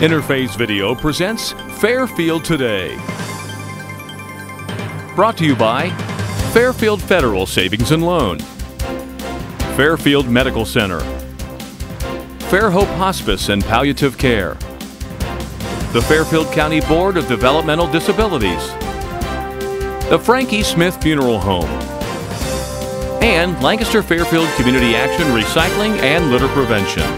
Interface Video presents Fairfield Today. Brought to you by Fairfield Federal Savings and Loan, Fairfield Medical Center, Fair Hope Hospice and Palliative Care, the Fairfield County Board of Developmental Disabilities, the Frankie Smith Funeral Home, and Lancaster Fairfield Community Action Recycling and Litter Prevention.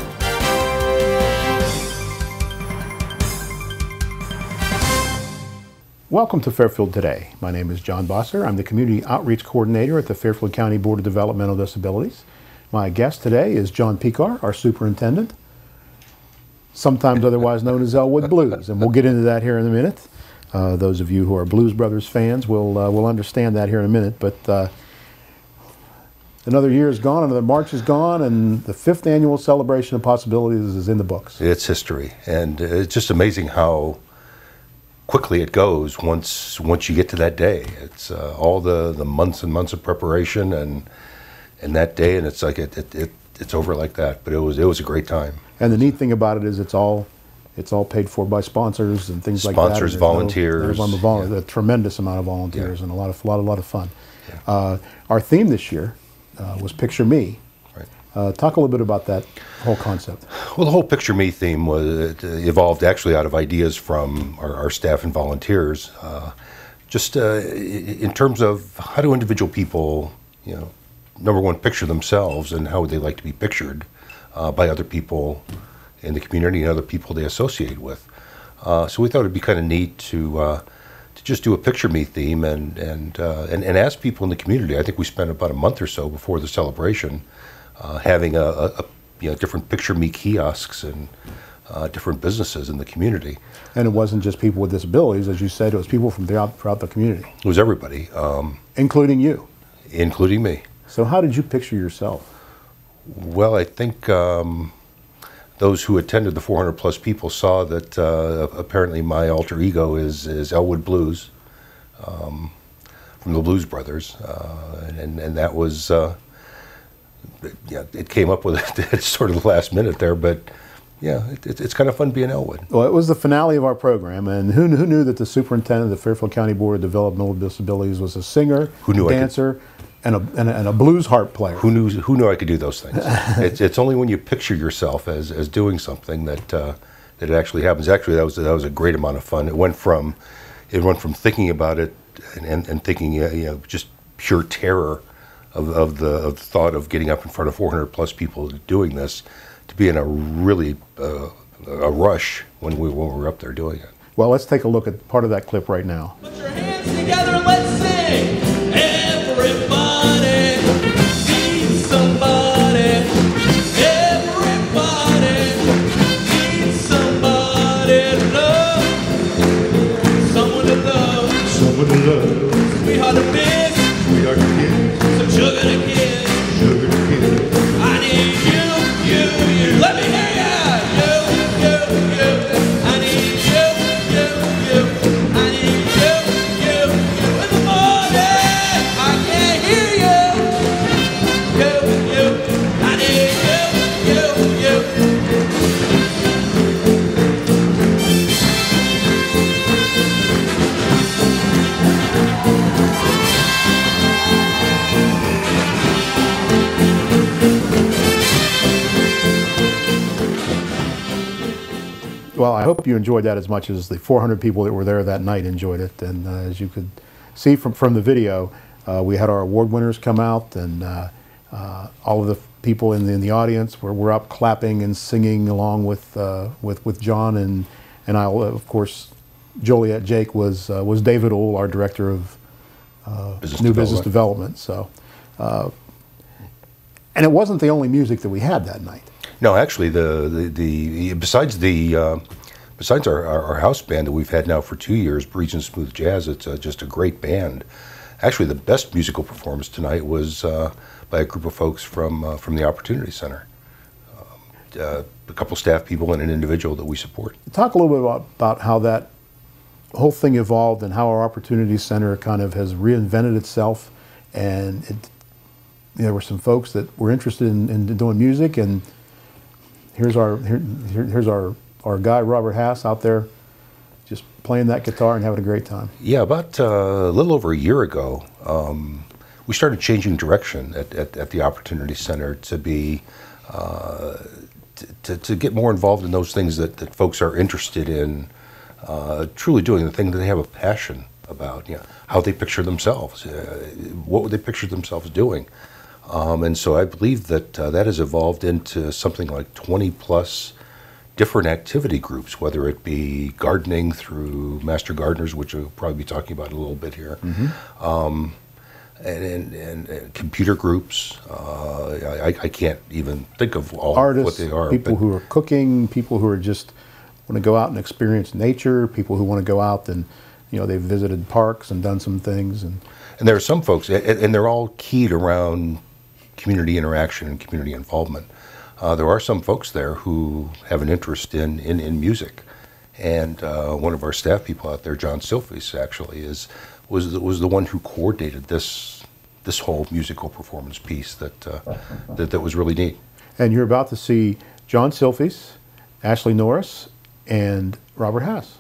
Welcome to Fairfield Today. My name is John Bosser. I'm the Community Outreach Coordinator at the Fairfield County Board of Developmental Disabilities. My guest today is John Pekar, our Superintendent, sometimes otherwise known as Elwood Blues, and we'll get into that here in a minute. Those of you who are Blues Brothers fans will understand that here in a minute, but another year is gone, another March is gone, and the 5th annual Celebration of Possibilities is in the books. It's history, and it's just amazing how quickly it goes once you get to that day. It's all the months and months of preparation, and that day, and it's like it's over like that. But it was a great time. And the neat thing about it is it's all paid for by sponsors and things like that. Sponsors, volunteers, a tremendous amount of volunteers, and a lot of fun. Yeah. Our theme this year was Picture Me. Right. Talk a little bit about that whole concept. Well, the whole Picture Me theme evolved actually out of ideas from our staff and volunteers. Just in terms of how do individual people, number one, picture themselves, and how would they like to be pictured by other people in the community and other people they associate with. So we thought it'd be kind of neat to just do a Picture Me theme and ask people in the community. I think we spent about a month or so before the celebration having a different Picture Me kiosks and different businesses in the community. And it wasn't just people with disabilities, as you said, it was people from throughout the community. It was everybody. Including you. Including me. So how did you picture yourself? Well, I think those who attended, the 400 plus people, saw that apparently my alter ego is Elwood Blues from the Blues Brothers, and that was it came up with it at sort of the last minute there, but yeah, it's kind of fun being Elwood. Well, it was the finale of our program, and who knew that the superintendent of the Fairfield County Board of Developmental Disabilities was a singer, dancer, and a blues harp player. Who knew I could do those things? It's only when you picture yourself as doing something that it actually happens. Actually, that was a great amount of fun. It went from thinking about it and thinking just pure terror of the thought of getting up in front of 400 plus people doing this, to being a really a rush when we were up there doing it. Well, let's take a look at part of that clip right now. Put your hands together and let's sing. Everybody needs somebody. Everybody needs somebody to love. Someone to love. Someone to love. Sweetheart to miss. Sweetheart to kiss. Some sugar to kiss. Sugar to kiss. I need you. Let me hear ya. You. I need you. I need you. In the morning, I can't hear you. I need you. Well, I hope you enjoyed that as much as the 400 people that were there that night enjoyed it. And as you could see from the video, we had our award winners come out, and all of the people in the audience were up clapping and singing along with John and I. Of course, Joliet Jake was David Ohl, our director of business development. So, and it wasn't the only music that we had that night. No, actually, besides our house band that we've had now for 2 years, Breeze and Smooth Jazz, it's just a great band. Actually, the best musical performance tonight was by a group of folks from the Opportunity Center. A couple staff people and an individual that we support. Talk a little bit about how that whole thing evolved and how our Opportunity Center kind of has reinvented itself. And there were some folks that were interested in doing music, and here's our our guy Robert Hass out there just playing that guitar and having a great time. Yeah, about a little over a year ago, we started changing direction at the Opportunity Center to be to get more involved in those things that folks are interested in, truly doing the thing that they have a passion about. You know, how they picture themselves, what would they picture themselves doing, and so I believe that that has evolved into something like 20 plus different activity groups, whether it be gardening through Master Gardeners, which we'll probably be talking about a little bit here, and computer groups. I can't even think of all Artists, what they are. people who are cooking, people who are just want to go out and experience nature, people who want to go out and, you know, they've visited parks and done some things. And there are some folks, and they're all keyed around community interaction and community involvement. There are some folks there who have an interest in music, and one of our staff people out there, John Silfies, actually was the one who coordinated this whole musical performance piece that was really neat. And you're about to see John Silfies, Ashley Norris, and Robert Hass.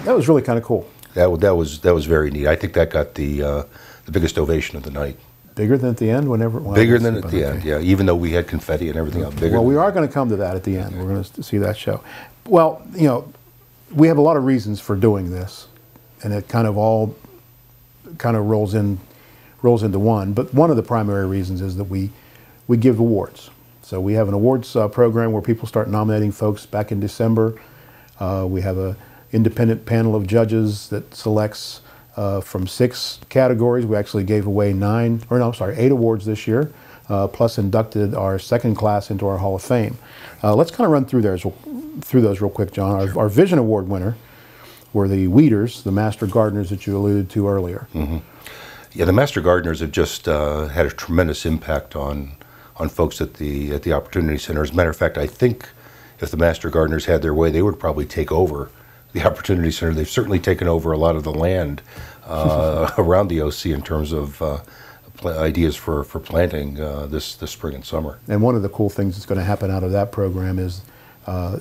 that was really kind of cool. That was very neat. I think that got the biggest ovation of the night. Bigger than at the end, whenever. Well, Bigger than at the end, yeah. Even though we had confetti and everything else. Bigger. Well, we are going to come to that at the end. We're going to see that show. Well, you know, we have a lot of reasons for doing this, and it kind of all rolls into one. But one of the primary reasons is that we give awards. So we have an awards program where people start nominating folks back in December. We have an independent panel of judges that selects from 6 categories. We actually gave away 8 awards this year, plus inducted our second class into our Hall of Fame. Let's kind of run through those real quick, John. Our Vision Award winner were the Weeders, the Master Gardeners that you alluded to earlier. Mm-hmm. Yeah, the Master Gardeners have just had a tremendous impact on folks at the Opportunity Center. As a matter of fact, I think if the Master Gardeners had their way, they would probably take over the Opportunity Center. They've certainly taken over a lot of the land around the OC in terms of ideas for planting this spring and summer. And one of the cool things that's going to happen out of that program is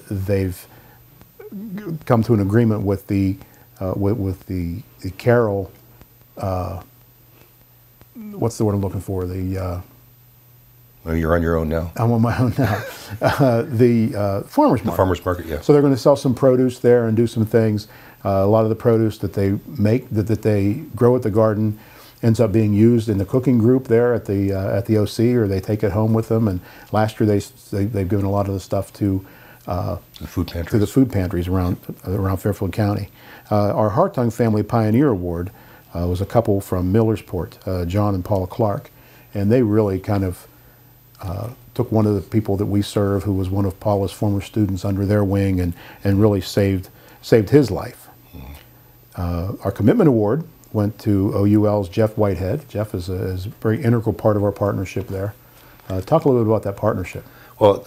they've come to an agreement with the Carroll. What's the word I'm looking for? Well, you're on your own now. I'm on my own now. The farmers market. The farmers market, yeah. So they're going to sell some produce there and do some things. A lot of the produce that they make, that they grow at the garden, ends up being used in the cooking group there at the OC, or they take it home with them. And last year they've given a lot of the stuff to the food pantries. To the food pantries around Fairfield County. Our Hartung Family Pioneer Award was a couple from Millersport, John and Paula Clark, and they really kind of took one of the people that we serve, who was one of Paula's former students, under their wing and really saved his life. Mm-hmm. Our Commitment Award went to OUL's Jeff Whitehead. Jeff is a very integral part of our partnership there. Talk a little bit about that partnership. Well,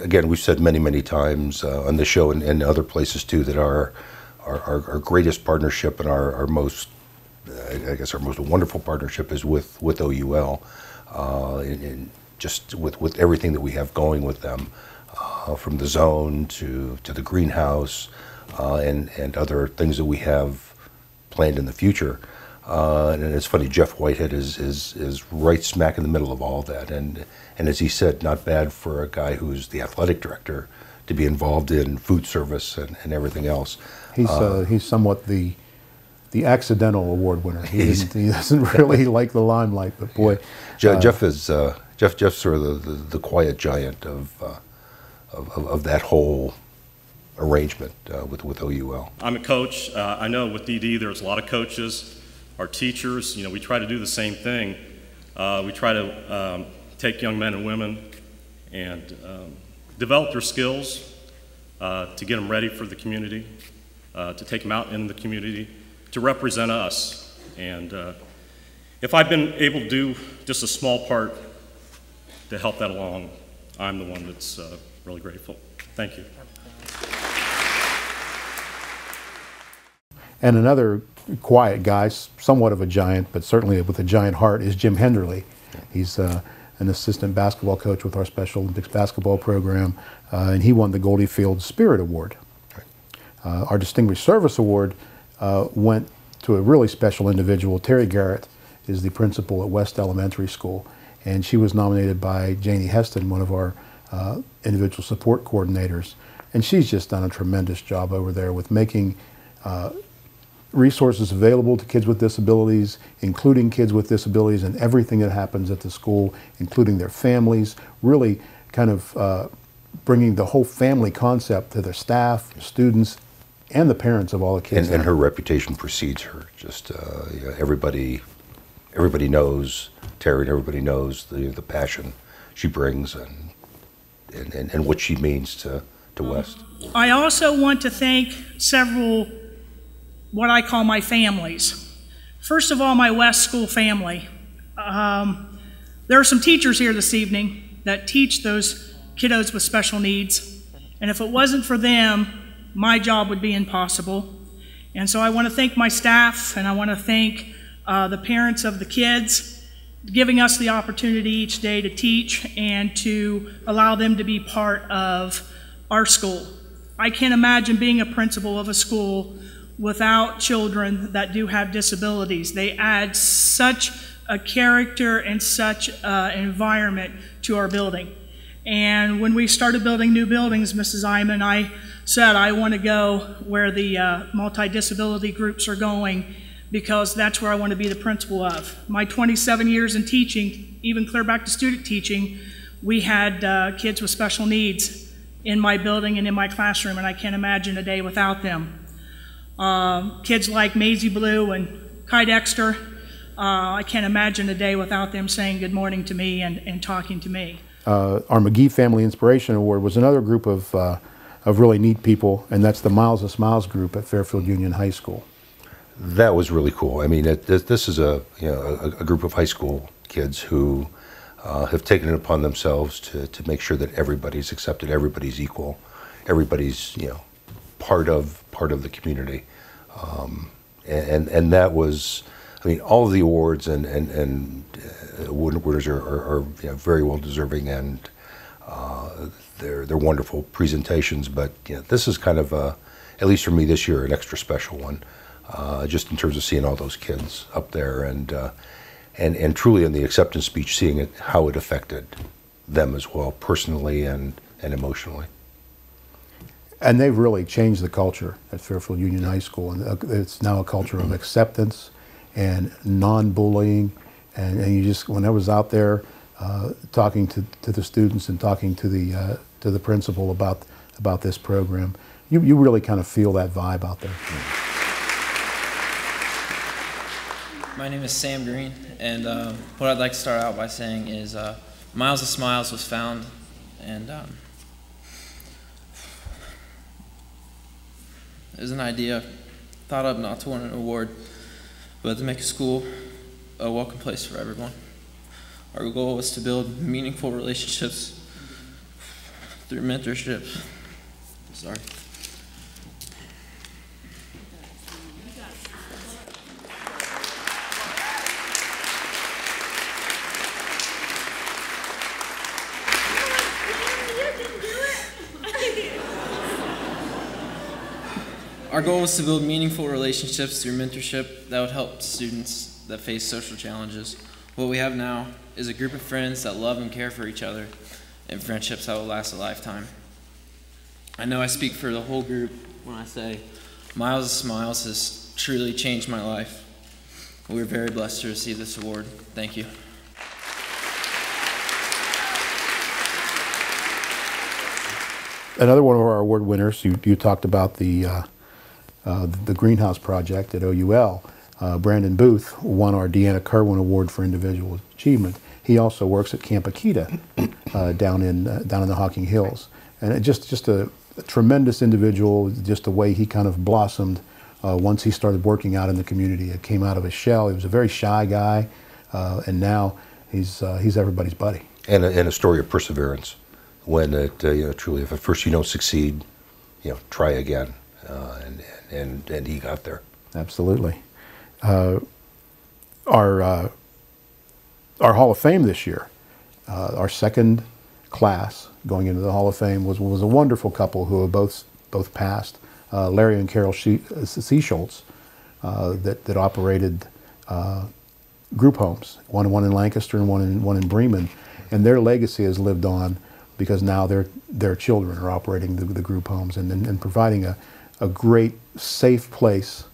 again, we've said many times on the show and other places too that our greatest partnership and our most, I guess, our most wonderful partnership is with OUL. Just with everything that we have going with them, from the zone to the greenhouse and other things that we have planned in the future. And it's funny, Jeff Whitehead is right smack in the middle of all that. And as he said, not bad for a guy who's the athletic director to be involved in food service and everything else. He's somewhat the accidental award winner. He doesn't really like the limelight, but boy, Jeff's sort of the quiet giant of that whole arrangement with OUL. I'm a coach. I know with DD there's a lot of coaches. Our teachers, you know, we try to do the same thing. We try to take young men and women and develop their skills to get them ready for the community, to take them out in the community, to represent us. And if I've been able to do just a small part to help that along, I'm the one that's really grateful. Thank you. And another quiet guy, somewhat of a giant, but certainly with a giant heart, is Jim Henderly. He's an assistant basketball coach with our Special Olympics basketball program, and he won the Goldie Field Spirit Award. Our Distinguished Service Award went to a really special individual. Terry Garrett is the principal at West Elementary School, and she was nominated by Janie Heston, one of our individual support coordinators. And she's just done a tremendous job over there with making resources available to kids with disabilities, including kids with disabilities and everything that happens at the school, including their families, really kind of bringing the whole family concept to their staff, students, and the parents of all the kids. And her reputation precedes her. Just everybody knows Terry, and everybody knows the passion she brings and what she means to West. I also want to thank several, what I call my families. First of all, my West School family. There are some teachers here this evening that teach those kiddos with special needs, and if it wasn't for them, my job would be impossible. And so I want to thank my staff, and I want to thank the parents of the kids, giving us the opportunity each day to teach and to allow them to be part of our school. I can't imagine being a principal of a school without children that do have disabilities. They add such a character and such an environment to our building. And when we started building new buildings, Mrs. Iman, I said I want to go where the multi-disability groups are going, because that's where I want to be the principal of. My 27 years in teaching, even clear back to student teaching, we had kids with special needs in my building and in my classroom, and I can't imagine a day without them. Kids like Maisie Blue and Kai Dexter, I can't imagine a day without them saying good morning to me and talking to me. Our McGee Family Inspiration Award was another group of really neat people, and that's the Miles of Smiles group at Fairfield Union High School. That was really cool. I mean, this is a group of high school kids who have taken it upon themselves to make sure that everybody's accepted, everybody's equal, everybody's part of the community, and that was, I mean, all of the awards and winners are very well deserving, and they're wonderful presentations. But this is kind of at least for me this year, an extra special one. Just in terms of seeing all those kids up there and truly in the acceptance speech, seeing it, how it affected them as well, personally and emotionally. And they've really changed the culture at Fairfield Union High School, and it's now a culture of acceptance and non-bullying. And you just, when I was out there talking to the students and talking to the principal about this program, you really kind of feel that vibe out there. My name is Sam Green, and what I'd like to start out by saying is Miles of Smiles was found, and it was an idea thought of not to win an award, but to make a school a welcome place for everyone. Our goal was to build meaningful relationships through mentorship. Sorry. Our goal was to build meaningful relationships through mentorship that would help students that face social challenges. What we have now is a group of friends that love and care for each other, and friendships that will last a lifetime. I know I speak for the whole group when I say Miles of Smiles has truly changed my life. We're very blessed to receive this award. Thank you. Another one of our award winners, you talked about the Greenhouse Project at OUL. Brandon Booth won our Deanna Kerwin Award for Individual Achievement. He also works at Camp Akita down in the Hocking Hills, and it just a tremendous individual. Just the way he kind of blossomed once he started working out in the community. It came out of his shell. He was a very shy guy, and now he's everybody's buddy. And a story of perseverance. When truly, if at first you don't succeed, try again, and he got there. Absolutely. Our Hall of Fame this year, our second class going into the Hall of Fame was a wonderful couple who have both passed. Larry and Carol Seaschultz that operated group homes, one in Lancaster and one in Bremen, and their legacy has lived on because now their children are operating the group homes and providing a great, safe place,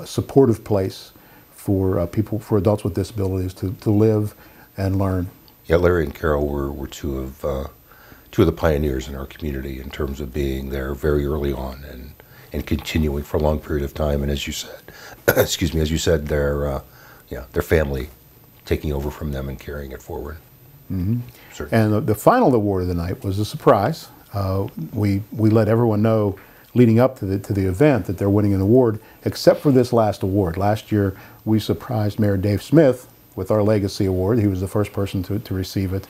supportive place for for adults with disabilities to live and learn. Yeah, Larry and Carol were two of the pioneers in our community in terms of being there very early on and continuing for a long period of time. And as you said, excuse me, as you said, their family taking over from them and carrying it forward. Mm-hmm. And the final award of the night was a surprise. We let everyone know leading up to the event that they're winning an award, except for this last award. Last year, we surprised Mayor Dave Smith with our Legacy Award. He was the first person to receive it.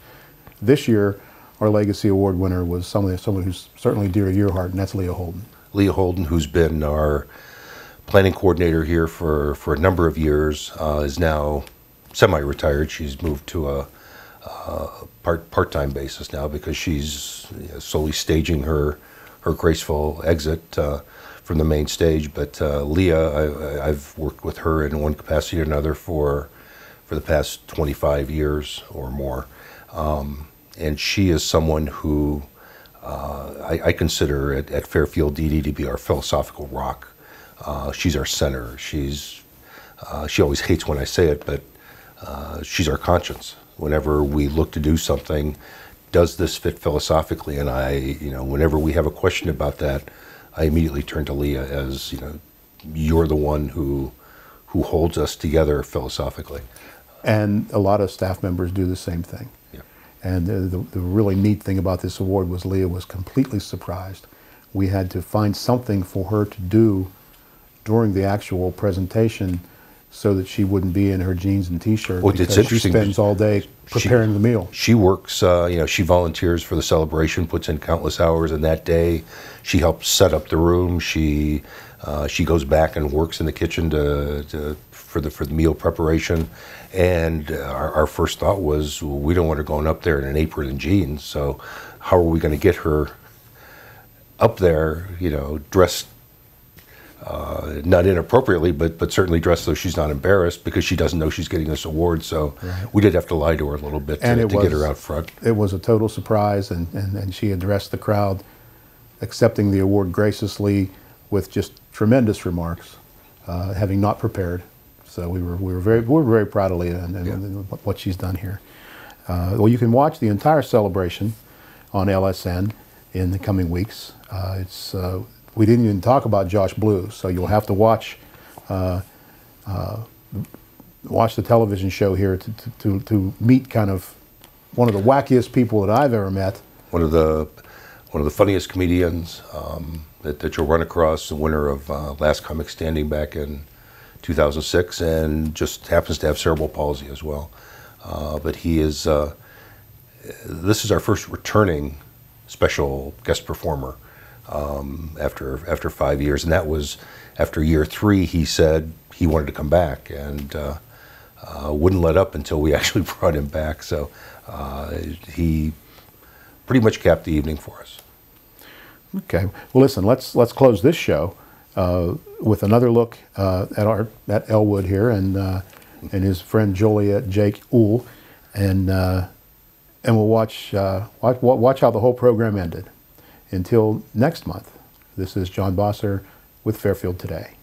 This year, our Legacy Award winner was someone who's certainly dear to your heart, and that's Leah Holden. Leah Holden, who's been our planning coordinator here for a number of years, is now semi-retired. She's moved to a part-time basis now because she's solely staging her her graceful exit from the main stage. But Leah, I've worked with her in one capacity or another for the past 25 years or more. And she is someone who I consider at Fairfield DD to be our philosophical rock. She's our center. She always hates when I say it, but she's our conscience. Whenever we look to do something, does this fit philosophically? And whenever we have a question about that, I immediately turn to Leah as, you're the one who holds us together philosophically. And a lot of staff members do the same thing. Yeah. And the really neat thing about this award was Leah was completely surprised. We had to find something for her to do during the actual presentation so that she wouldn't be in her jeans and t-shirt, Well, it's because interesting. she spends all day preparing the meal. She works, she volunteers for the celebration, puts in countless hours, and that day she helps set up the room. She goes back and works in the kitchen for the meal preparation. And our first thought was, well, we don't want her going up there in an apron and jeans, so how are we going to get her up there, dressed not inappropriately, but certainly dressed so she's not embarrassed, because she doesn't know she's getting this award. So we did have to lie to her a little bit to get her out front. It was a total surprise, and she addressed the crowd, accepting the award graciously with just tremendous remarks, having not prepared. So we were very proud of Leah and what she's done here. Well, you can watch the entire celebration on LSN in the coming weeks. We didn't even talk about Josh Blue, so you'll have to watch the television show here to meet kind of one of the wackiest people that I've ever met. One of the funniest comedians that you'll run across, the winner of Last Comic Standing back in 2006, and just happens to have cerebral palsy as well. But he is. This is our first returning special guest performer after 5 years, and that was after year 3. He said he wanted to come back and wouldn't let up until we actually brought him back. So he pretty much capped the evening for us. Okay. Well, listen. Let's close this show with another look at Elwood here and his friend Joliet Jake Uhl, and we'll watch how the whole program ended. Until next month, this is John Bosser with Fairfield Today.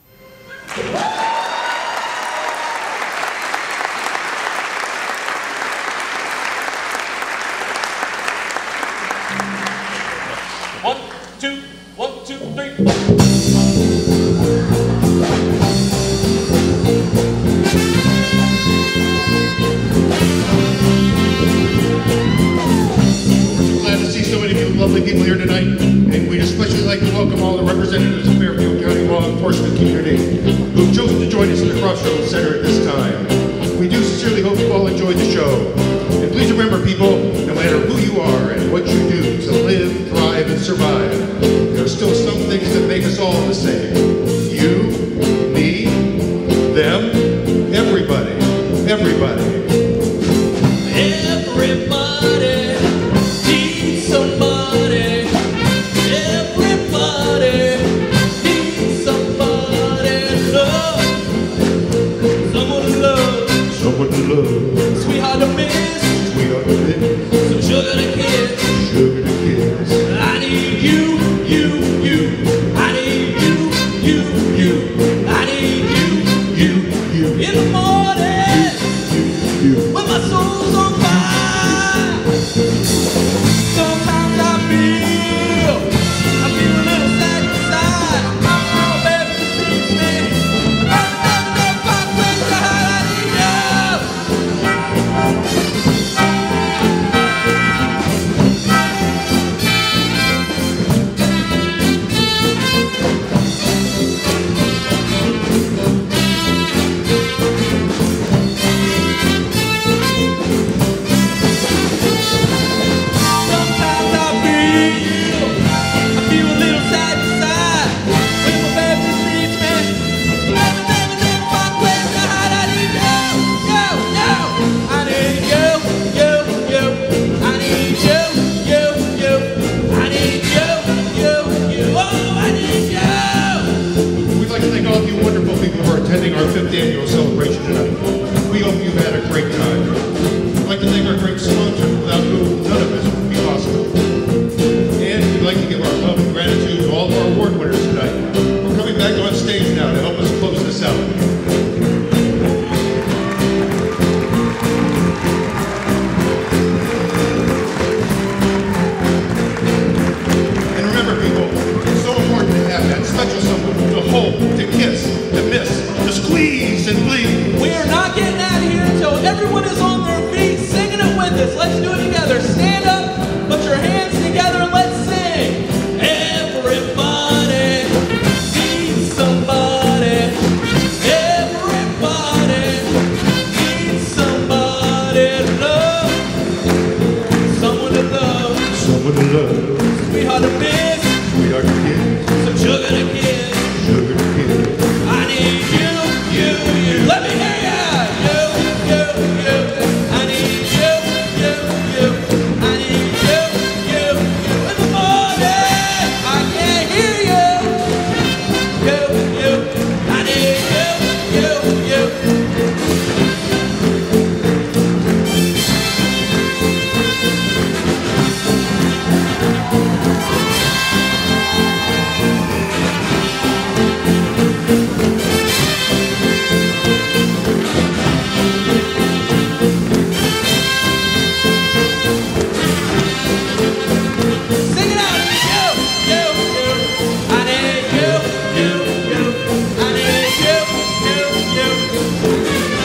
One, two, 3. Glad to see so many lovely people here tonight, and we'd especially like to welcome all the representatives of Fairfield County law enforcement community who've chosen to join us in the Crossroads Center at this time. We do sincerely hope you all enjoyed the show. And please remember, people, no matter who you are and what you do to live, thrive, and survive, there are still some things that make us all the same. You, me, them, everybody, everybody. Everybody needs somebody. Everybody needs somebody to love. Someone to love. Someone to love. Sweetheart to miss. Sweetheart to miss. Some sugar to kiss. Sugar to kiss. I need you, you, you. I need you, attending our 5th annual celebration tonight. We hope you've had a great time. I'd like to thank our great sponsors, without whom none of this would be possible. And we'd like to give our love and gratitude to all of our award winners tonight. We're coming back on stage now to help us close this out. And remember, people, it's so important to have that special someone to hold, to kiss, to miss, to squeeze and bleed. We are not getting out of here until everyone is on their feet singing it with us. Let's do it together. Stand up, put your hands together, and let's sing. Everybody needs somebody. Everybody needs somebody to love. Someone to love. Someone to love, Sweetheart to miss. sweetheart to kiss, Some sugar to kiss. sugar to kiss. I need you, you, you. Let me hear ya. You, you, you. I need you, you, you. I need you, you, you. In the morning, I can't hear you. You, you. I need you, you, you. Sing it out. You, you, you. I need you, you, you. I need you, you, you.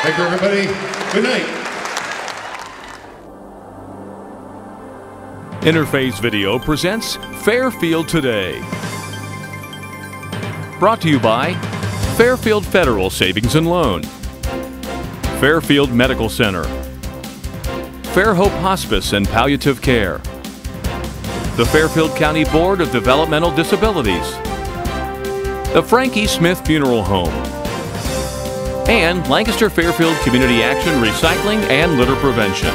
Thank you, everybody. Good night. Interface Video presents Fairfield Today. Brought to you by Fairfield Federal Savings and Loan, Fairfield Medical Center, Fairhope Hospice and Palliative Care, the Fairfield County Board of Developmental Disabilities, the Frankie Smith Funeral Home, and Lancaster Fairfield Community Action Recycling and Litter Prevention.